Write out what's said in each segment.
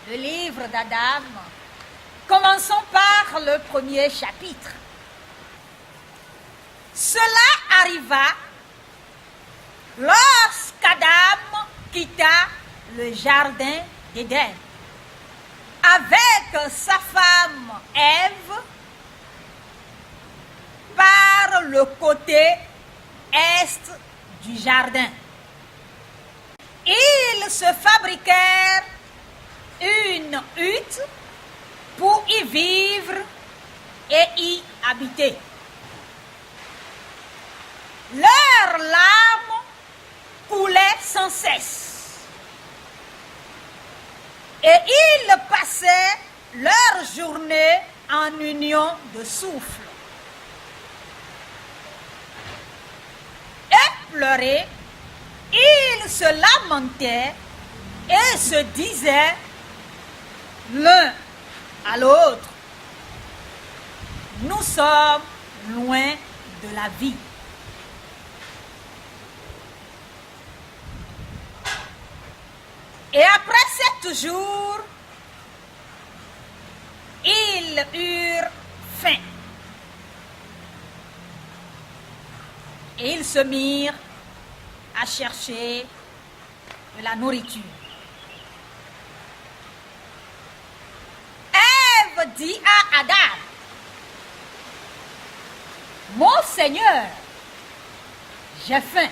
le livre d'Adam. Commençons par le premier chapitre. Cela arriva lorsqu'Adam quitta le jardin d'Éden avec sa femme Ève par le côté est du jardin. Ils se fabriquèrent une hutte pour y vivre et y habiter. Leurs larmes coulaient sans cesse. Et ils passaient leur journée en union de souffle. Et pleuraient, ils se lamentaient et se disaient l'un à l'autre: nous sommes loin de la vie. Et après 7 jours, ils eurent faim. Et ils se mirent à chercher de la nourriture. Ève dit à Adam: mon Seigneur, j'ai faim.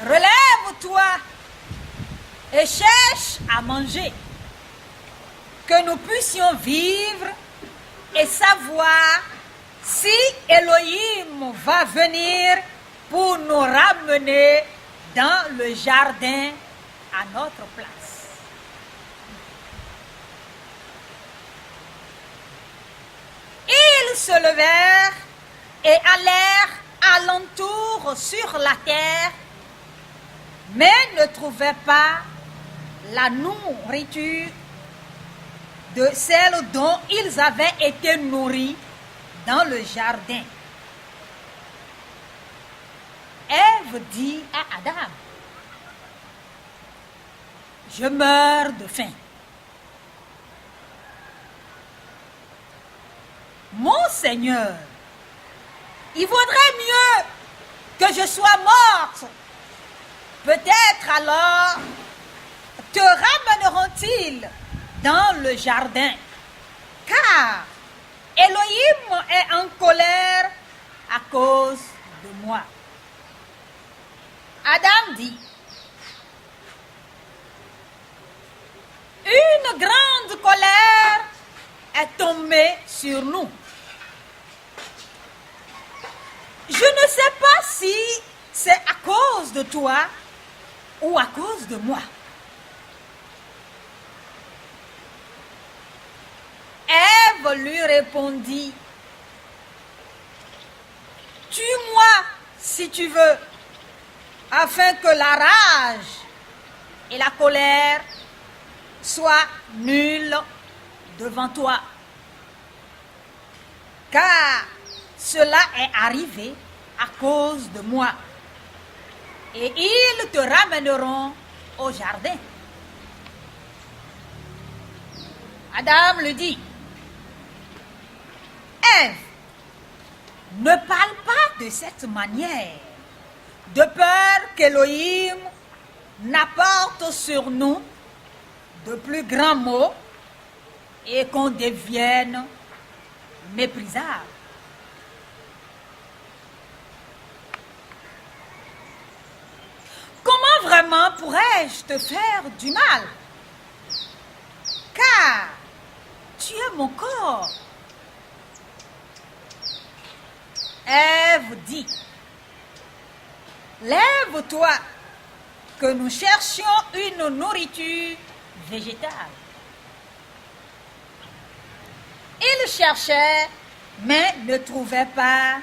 Relève-toi et cherche à manger, que nous puissions vivre et savoir si Elohim va venir pour nous ramener dans le jardin à notre place. Ils se levèrent et allèrent alentour sur la terre, mais ne trouvaient pas la nourriture de celle dont ils avaient été nourris dans le jardin. Ève dit à Adam: je meurs de faim. Mon Seigneur, il vaudrait mieux que je sois morte. Peut-être alors te ramèneront-ils dans le jardin, car Elohim est en colère à cause de moi. Adam dit: une grande colère est tombée sur nous. Je ne sais pas si c'est à cause de toi ou à cause de moi. Ève lui répondit: tue-moi si tu veux, afin que la rage et la colère soient nulles devant toi. Car cela est arrivé à cause de moi. Et ils te ramèneront au jardin. Adam lui dit: Ève, ne parle pas de cette manière, de peur qu'Élohim n'apporte sur nous de plus grands maux et qu'on devienne méprisable. Comment vraiment pourrais-je te faire du mal? Car tu es mon corps. Ève dit: lève-toi, que nous cherchions une nourriture végétale. Ils cherchaient, mais ne trouvaient pas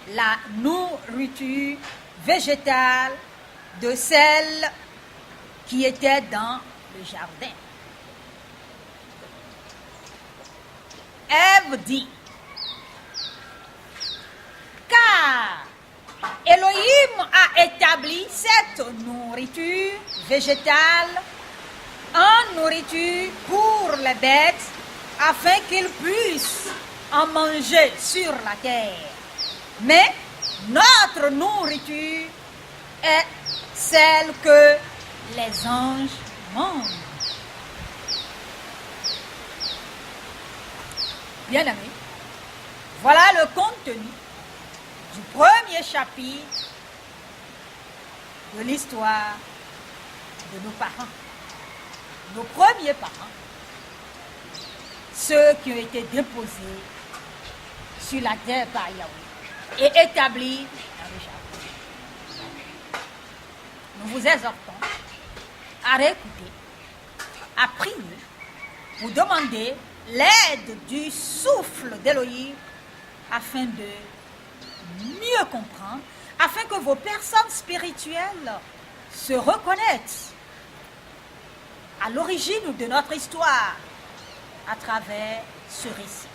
la nourriture végétale de celle qui était dans le jardin. Ève dit: car Elohim a établi cette nourriture végétale en nourriture pour les bêtes afin qu'ils puissent en manger sur la terre. Mais notre nourriture est celle que les anges mangent. Bien-aimés, voilà le contenu du premier chapitre de l'histoire de nos parents. Nos premiers parents, ceux qui ont été déposés sur la terre par Yahweh et établis dans le jardin. Nous vous exhortons à réécouter, à prier pour demander l'aide du souffle d'Élohim afin de mieux comprendre, afin que vos personnes spirituelles se reconnaissent à l'origine de notre histoire à travers ce récit.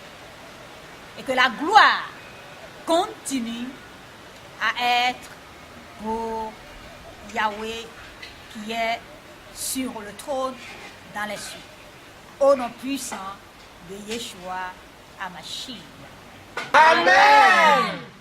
Et que la gloire continue à être pour Yahweh qui est sur le trône dans les cieux. Au nom puissant de Yeshua HaMashiach. Amen.